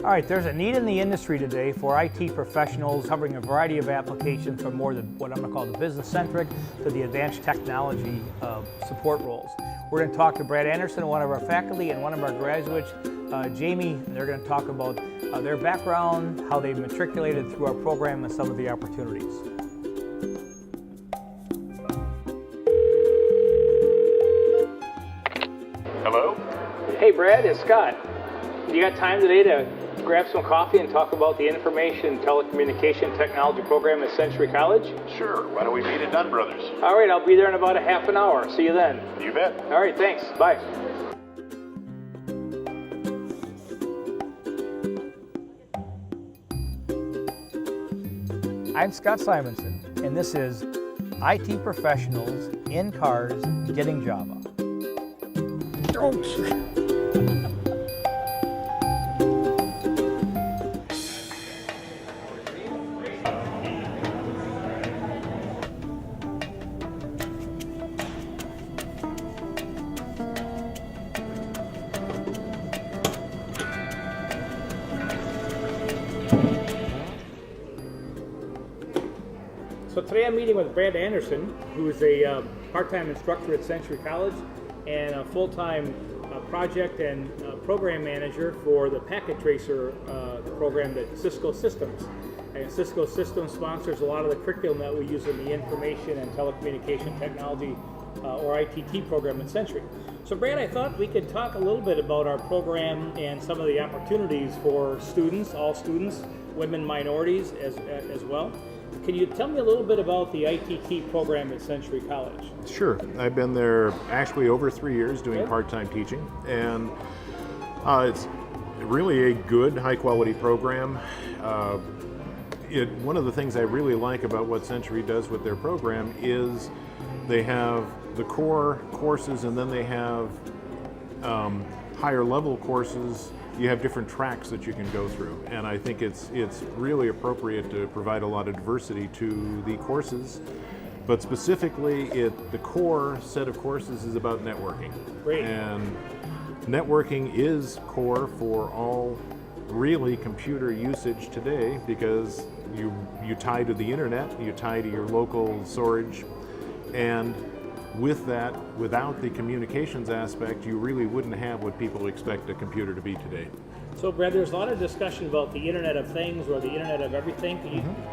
All right, there's a need in the industry today for IT professionals covering a variety of applications from more than what I'm going to call the business-centric to the advanced technology support roles. We're going to talk to Brad Anderson, one of our faculty, and one of our graduates, Jamie. They're going to talk about their background, how they matriculated through our program, and some of the opportunities. Hello? Hey Brad, it's Scott. You got time today to grab some coffee and talk about the Information Telecommunication Technology program at Century College? Sure. Why don't we meet at Dunn Brothers? All right, I'll be there in about a half an hour. See you then. You bet. All right, thanks. Bye. I'm Scott Simonson, and this is IT Professionals in Cars Getting Java. So today I'm meeting with Brad Anderson, who is a part-time instructor at Century College and a full-time project and program manager for the Packet Tracer program at Cisco Systems. And Cisco Systems sponsors a lot of the curriculum that we use in the Information and Telecommunication Technology or ITT program at Century. So Brad, I thought we could talk a little bit about our program and some of the opportunities for students, all students, women, minorities as well. Can you tell me a little bit about the ITT program at Century College? Sure. I've been there actually over 3 years doing part-time teaching, and it's really a good, high-quality program. One of the things I really like about what Century does with their program is they have the core courses, and then they have higher level courses. You have different tracks that you can go through, and I think it's really appropriate to provide a lot of diversity to the courses, but specifically the core set of courses is about networking. Great. And networking is core for all really computer usage today, because you tie to the internet, you tie to your local storage, and with that, without the communications aspect, you really wouldn't have what people expect a computer to be today. So Brad, there's a lot of discussion about the Internet of Things or the Internet of Everything.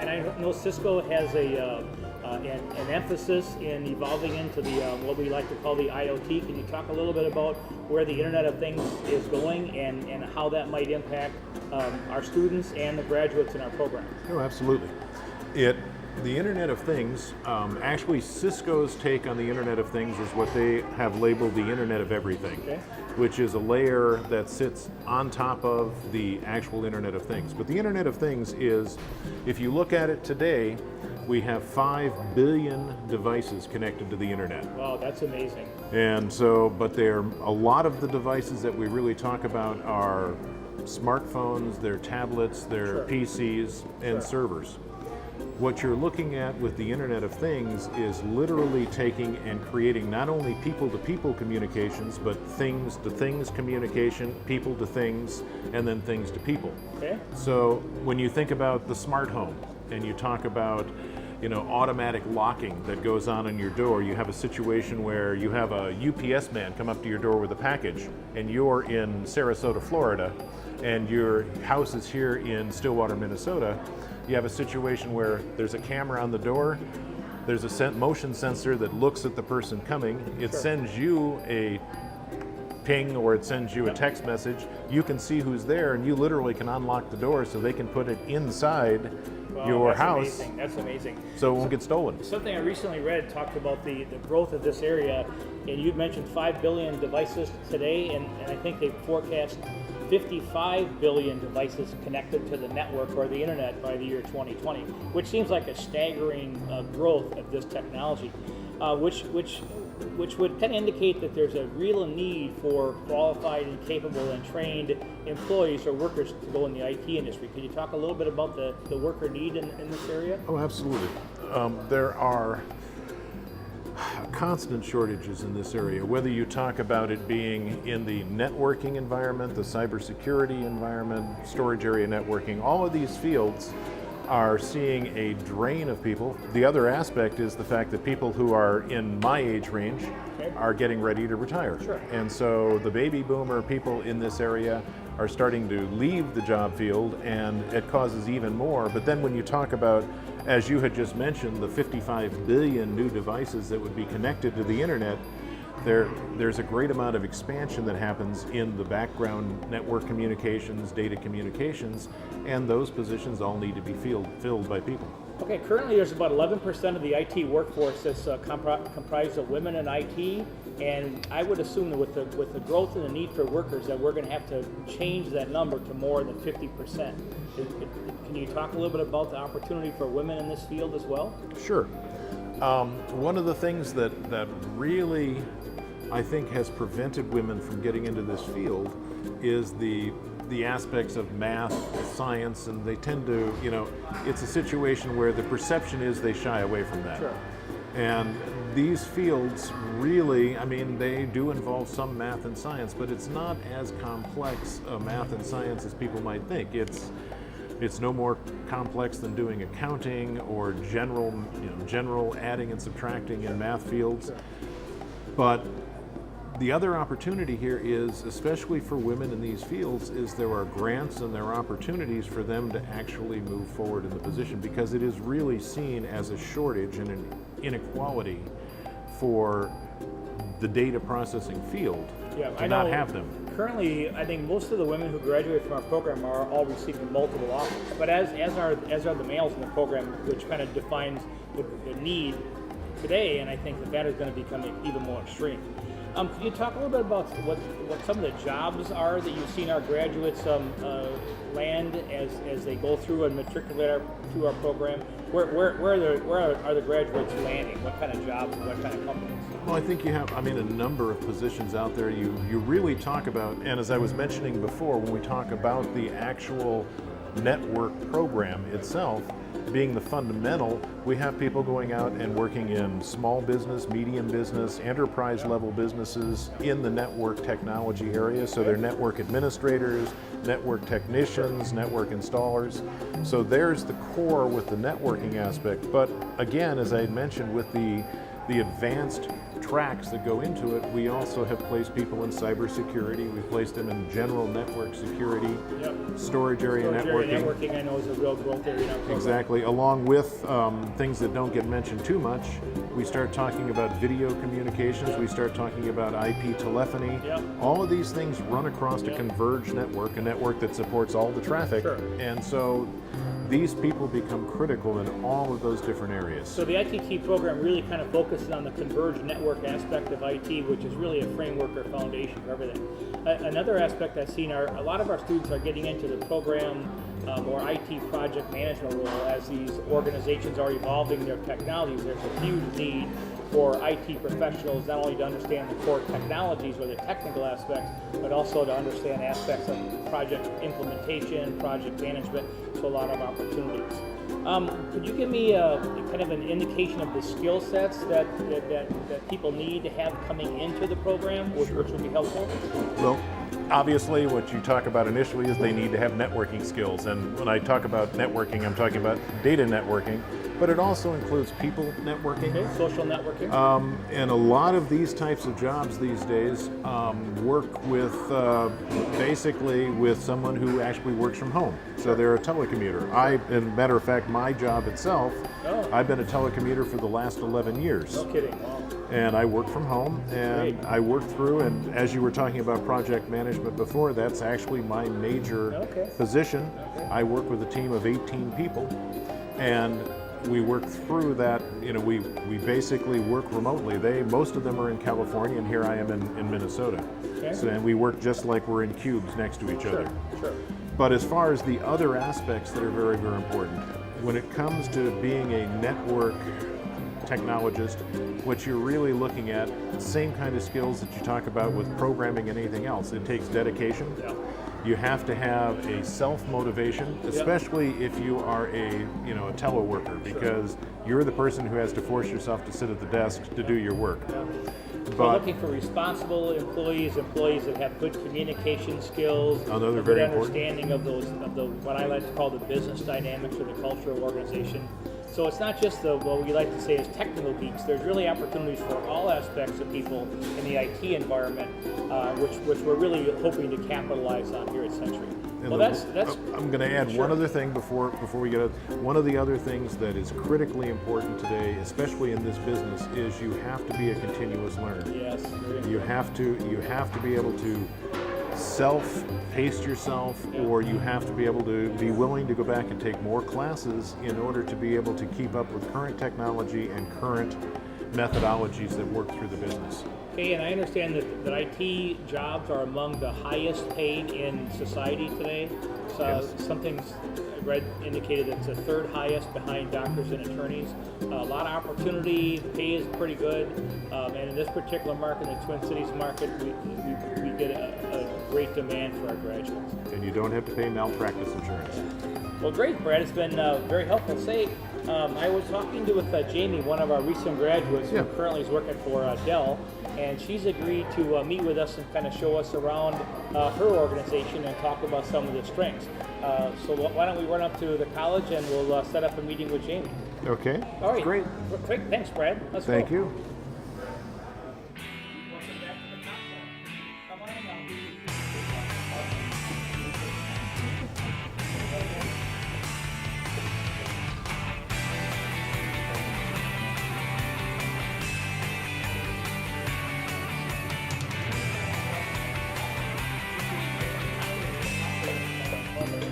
And I know Cisco has an emphasis in evolving into the what we like to call the IoT. Can you talk a little bit about where the Internet of Things is going and how that might impact our students and the graduates in our program? Oh, absolutely. The Internet of Things, actually Cisco's take on the Internet of Things is what they have labeled the Internet of Everything, which is a layer that sits on top of the actual Internet of Things. But the Internet of Things is, if you look at it today, we have 5 billion devices connected to the Internet. Wow, that's amazing. And so, but a lot of the devices that we really talk about are smartphones, they're tablets, they're PCs, and servers. What you're looking at with the Internet of Things is literally taking and creating not only people-to-people communications, but things-to-things communication, people-to-things, and then things-to-people. Okay. So when you think about the smart home, and you talk about automatic locking that goes on in your door, you have a situation where you have a UPS man come up to your door with a package, and you're in Sarasota, Florida, and your house is here in Stillwater, Minnesota. You have a situation where there's a camera on the door, there's a motion sensor that looks at the person coming, it sends you a ping or it sends you a text message, you can see who's there, and you literally can unlock the door so they can put it inside your house. Amazing. That's amazing. So it won't get stolen. Something I recently read talked about the growth of this area, and you mentioned 5 billion devices today, and I think they forecast 55 billion devices connected to the network or the internet by the year 2020, which seems like a staggering growth of this technology, which would kind of indicate that there's a real need for qualified and capable and trained employees or workers to go in the IT industry. Can you talk a little bit about the worker need in this area? Oh, absolutely. constant shortages in this area, whether you talk about it being in the networking environment, the cybersecurity environment, storage area networking, all of these fields are seeing a drain of people. The other aspect is the fact that people who are in my age range are getting ready to retire. Sure. And so the baby boomer people in this area are starting to leave the job field, and it causes even more. But then when you talk about, as you had just mentioned, the 55 billion new devices that would be connected to the internet, there's a great amount of expansion that happens in the background network communications, data communications, and those positions all need to be filled by people. Okay, currently there's about 11% of the IT workforce that's comprised of women in IT, and I would assume that with the growth and the need for workers that we're going to have to change that number to more than 50%. Can you talk a little bit about the opportunity for women in this field as well? Sure. One of the things that really I think has prevented women from getting into this field is the aspects of math, science, and they tend to, it's a situation where the perception is they shy away from that. Sure. And these fields really, they do involve some math and science, but it's not as complex a math and science as people might think. It's no more complex than doing accounting or general adding and subtracting in math fields. Sure. But the other opportunity here is, especially for women in these fields, is there are grants and there are opportunities for them to actually move forward in the position, because it is really seen as a shortage and an inequality for the data processing field to not have them. Currently, I think most of the women who graduate from our program are all receiving multiple offers, but as are the males in the program, which kind of defines the need today, and I think that is going to become even more extreme. Can you talk a little bit about what some of the jobs are that you've seen our graduates land as they go through and matriculate to our program? Where are the graduates landing? What kind of jobs and what kind of companies? Well, I think you have, a number of positions out there. You really talk about, and as I was mentioning before, when we talk about the actual network program itself being the fundamental, we have people going out and working in small business, medium business, enterprise level businesses in the network technology area. So they're network administrators, network technicians, network installers. So there's the core with the networking aspect. But again, as I had mentioned, with the advanced tracks that go into it, we also have placed people in cybersecurity. We've placed them in general network security, storage area networking. I know is a real growth area in our program. Exactly. Along with things that don't get mentioned too much, we start talking about video communications. We start talking about IP telephony. All of these things run across a converged network, a network that supports all the traffic. Sure. And so these people become critical in all of those different areas. So the ITT program really kind of focuses on the converged network aspect of IT, which is really a framework or foundation for everything. Another aspect I've seen are a lot of our students are getting into the program or IT project management role as these organizations are evolving their technologies. There's a huge need for IT professionals not only to understand the core technologies or the technical aspects, but also to understand aspects of project implementation, project management, so a lot of opportunities. Could you give me kind of an indication of the skill sets that people need to have coming into the program, which would be helpful? Well, obviously what you talk about initially is they need to have networking skills. And when I talk about networking, I'm talking about data networking, but it also includes people networking. Okay, social networking. And a lot of these types of jobs these days work with basically with someone who actually works from home. So they're a telecommuter. As a matter of fact, my job itself, I've been a telecommuter for the last 11 years. No kidding. Wow. And I work from home, and Great. I work through, and as you were talking about project management before, that's actually my major position. I work with a team of 18 people, and we work through that. We basically work remotely. Most of them are in California, and here I am in Minnesota. Okay. So, and we work just like we're in cubes next to each other. Sure. But as far as the other aspects that are very, very important, when it comes to being a network technologist, what you're really looking at, same kind of skills that you talk about with programming and anything else. It takes dedication. You have to have a self-motivation, especially if you are a teleworker, because you're the person who has to force yourself to sit at the desk to do your work. We're looking for responsible employees that have good communication skills, those are a very good important. understanding of the what I like to call the business dynamics or the culture of organization. So it's not just what we like to say is technical geeks. There's really opportunities for all aspects of people in the IT environment, which we're really hoping to capitalize on here at Century. Well, that's. I'm going to add one other thing before we get out. One of the other things that is critically important today, especially in this business, is you have to be a continuous learner. Yes. You have to be able to self-pace yourself, or you have to be able to be willing to go back and take more classes in order to be able to keep up with current technology and current methodologies that work through the business. Okay, and I understand that IT jobs are among the highest paid in society today. So something's read indicated it's the third highest behind doctors and attorneys. A lot of opportunity, pay is pretty good, and in this particular market, the Twin Cities market, we get a great demand for our graduates. And you don't have to pay malpractice insurance. Well, great, Brad. It's been very helpful. I was talking with Jamie, one of our recent graduates who currently is working for Dell, and she's agreed to meet with us and kind of show us around her organization and talk about some of the strengths. So why don't we run up to the college and we'll set up a meeting with Jamie. Okay. All right. Great. Thanks, Brad. Let's Thank go. you. Welcome back to the conference. Come on now.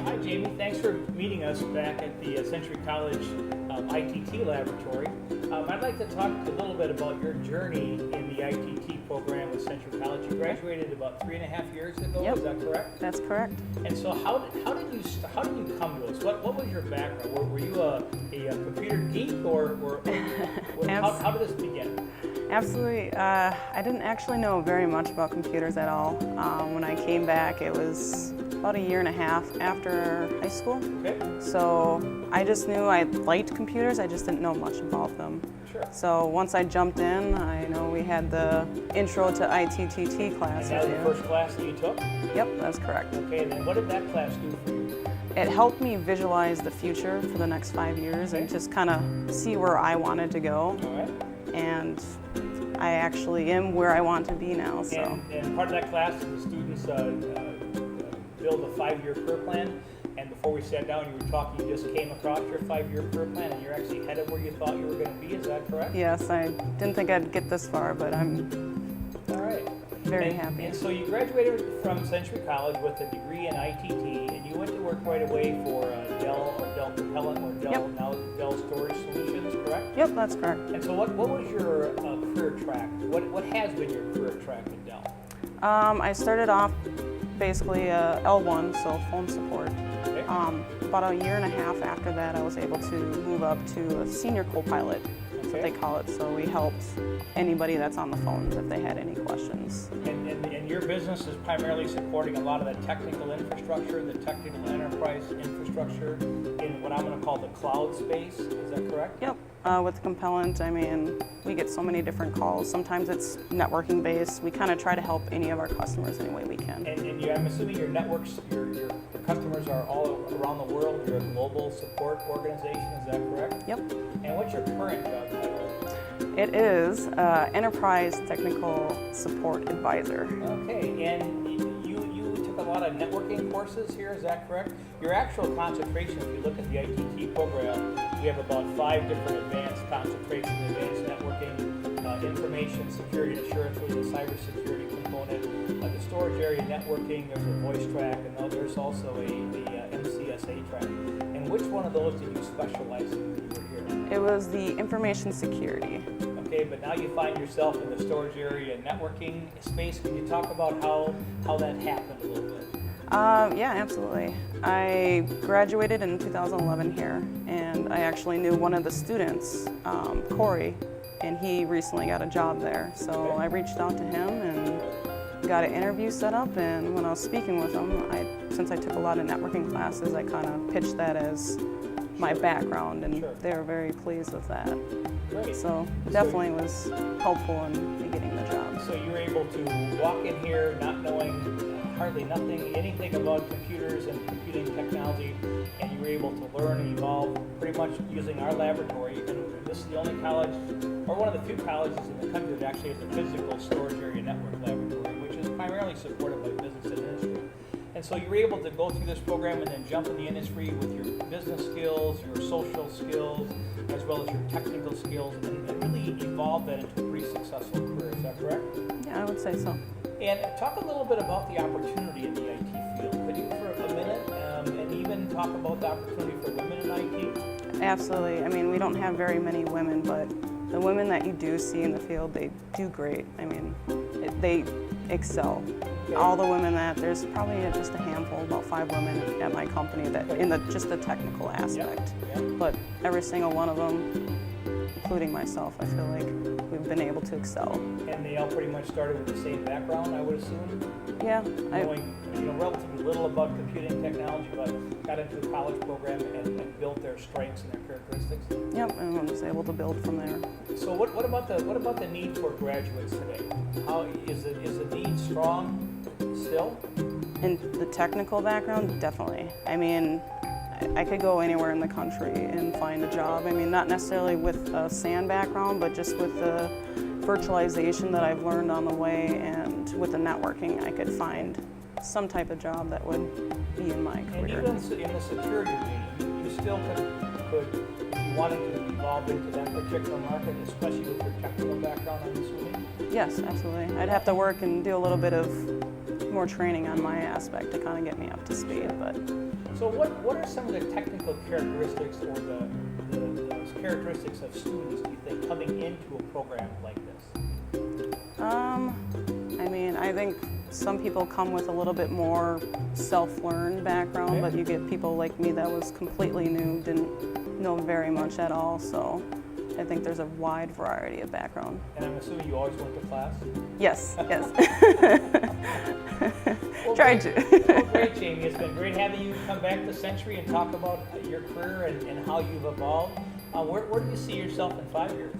Hi, Jamie. Thanks for meeting us back at the Century College ITT laboratory. I'd like to talk a little bit about your journey in the ITT program with Century College. You graduated about 3.5 years ago. Yep. Is that correct? That's correct. And so, how did you come to us? What was your background? Were you a computer geek, or how did this begin? Absolutely. I didn't actually know very much about computers at all. When I came back, it was about 1.5 years after high school. Okay. So I just knew I liked computers, I just didn't know much about them. Sure. So once I jumped in, I know we had the intro to ITTT class. And that was the first class that you took? Yep, that's correct. Okay, and then what did that class do for you? It helped me visualize the future for the next 5 years and just kind of see where I wanted to go. All right. And I actually am where I want to be now. So. And part of that class, the students build a 5-year career plan. And before we sat down, you were talking, you just came across your 5-year career plan, and you're actually ahead of where you thought you were going to be. Is that correct? Yes, I didn't think I'd get this far, but I'm all right. Very happy. And so you graduated from Century College with a degree in ITT, and you went to work right away for Dell Propellant or Dell, now Dell Storage Solutions, correct? Yep, that's correct. And so what was your career track? What has been your career track at Dell? I started off basically L1, so phone support. Okay. About 1.5 years after that, I was able to move up to a senior co-pilot. That's what they call it. So we helped anybody that's on the phones if they had any questions. And your business is primarily supporting a lot of the technical infrastructure, the technical enterprise infrastructure in what I'm going to call the cloud space. Is that correct? Yep. With Compellant, I mean, we get so many different calls. Sometimes it's networking based. We kind of try to help any of our customers any way we can. And I'm assuming your networks, your customers are all around the world. You're a global support organization. Is that correct? Yep. And what's your current job title? It is Enterprise Technical Support Advisor. Okay, and you took a lot of networking courses here, is that correct? Your actual concentration, if you look at the ITT program, we have about 5 different advanced concentrations: advanced networking, information security and assurance, with the cybersecurity component, the storage area networking, there's a voice track, and now there's also the MCSA track. And which one of those did you specialize in when you were here? It was the information security. Okay, but now you find yourself in the storage area networking space. Can you talk about how that happened a little bit? Yeah, absolutely. I graduated in 2011 here, and I actually knew one of the students, Corey, and he recently got a job there. So I reached out to him and got an interview set up, and when I was speaking with him, I since I took a lot of networking classes, I kind of pitched that as my background, and they were very pleased with that. Great. So it definitely was helpful in me getting the job. So you were able to walk in here not knowing hardly anything about computers and computing technology, and you were able to learn and evolve pretty much using our laboratory. And this is the only college, or one of the few colleges in the country that actually has a physical storage area network laboratory, which is primarily supported by business and industry. And so you were able to go through this program and then jump in the industry with your business skills, your social skills, as well as your technical skills, and really evolve that into a pretty successful career. Is that correct? Yeah, I would say so. And talk a little bit about the opportunity in the IT field. Could you, for a minute, and even talk about the opportunity for women in IT? Absolutely. I mean, we don't have very many women, but the women that you do see in the field, they do great. I mean, they excel. Okay. All the women there's probably just a handful, about 5 women at my company that in just the technical aspect. Yep. But every single one of them, including myself, I feel like we've been able to excel. And they all pretty much started with the same background, I would assume? Yeah. Knowing relatively little about computing technology, but got into a college program and built their strengths and their characteristics? Yep, and I was able to build from there. So what about the need for graduates today? How is the need strong still? In the technical background, definitely. I mean, I could go anywhere in the country and find a job. I mean, not necessarily with a SAN background, but just with the virtualization that I've learned on the way and with the networking, I could find some type of job that would be in my career. And even in the security arena, you still could, if you wanted to evolve into that particular market, especially with your technical background, I'm assuming? Yes, absolutely. I'd have to work and do a little bit of more training on my aspect to kind of get me up to speed, but. So what are some of the technical characteristics or the characteristics of students, do you think, coming into a program like this? I mean, I think some people come with a little bit more self-learned background, but you get people like me that was completely new, didn't know very much at all, so I think there's a wide variety of background. And I'm assuming you always went to class? Yes, yes. Well, tried to. Well, great, Jamie. It's been great having you come back to Century and talk about your career and how you've evolved. Where do you see yourself in 5 years?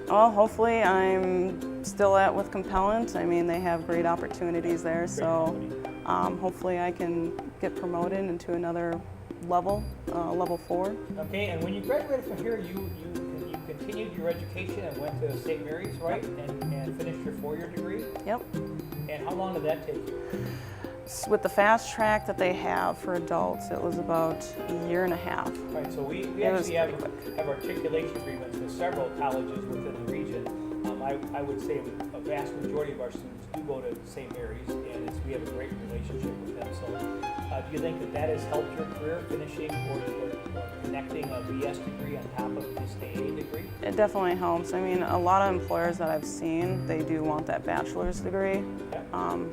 Well, hopefully I'm still with Compellant. I mean, they have great opportunities there, so hopefully I can get promoted into another level, level 4. Okay, and when you graduated from here, you continued your education and went to St. Mary's, right? And finished your 4-year degree? Yep. And how long did that take you? With the fast track that they have for adults, it was about a year and a half. Right, so we actually have articulation agreements with several colleges within the region. I would say a vast majority of our students do go to St. Mary's, and we have a great relationship with them. So do you think that has helped your career, finishing or connecting a BS degree on top of this AA degree? It definitely helps. I mean, a lot of employers that I've seen, they do want that bachelor's degree. Yeah.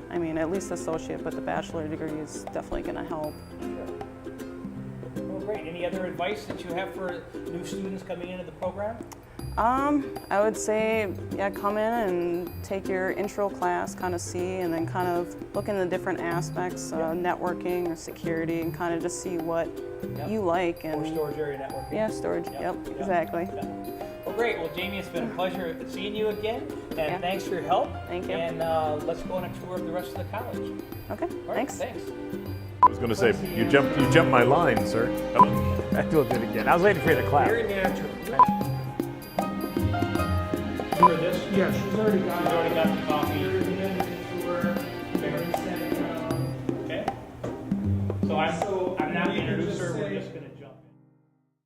I mean, at least associate, but the bachelor degree is definitely going to help. Sure. Well, great. Any other advice that you have for new students coming into the program? I would say, yeah, come in and take your intro class, kind of see, and then kind of look into different aspects, networking or security, and kind of just see what you like. And or storage area networking. Yeah, storage. Yep. Exactly. Yep. Well, great. Well, Jamie, it's been a pleasure seeing you again, and thanks for your help. Thank you. And let's go on a tour of the rest of the college. Okay. All right, thanks. I was going to say, you jumped my line, sir. Oh, I did it again. I was waiting for you to clap. Very natural. For this? Yeah, she's already got the coffee. Okay. So I'm now the introducer. We're just going to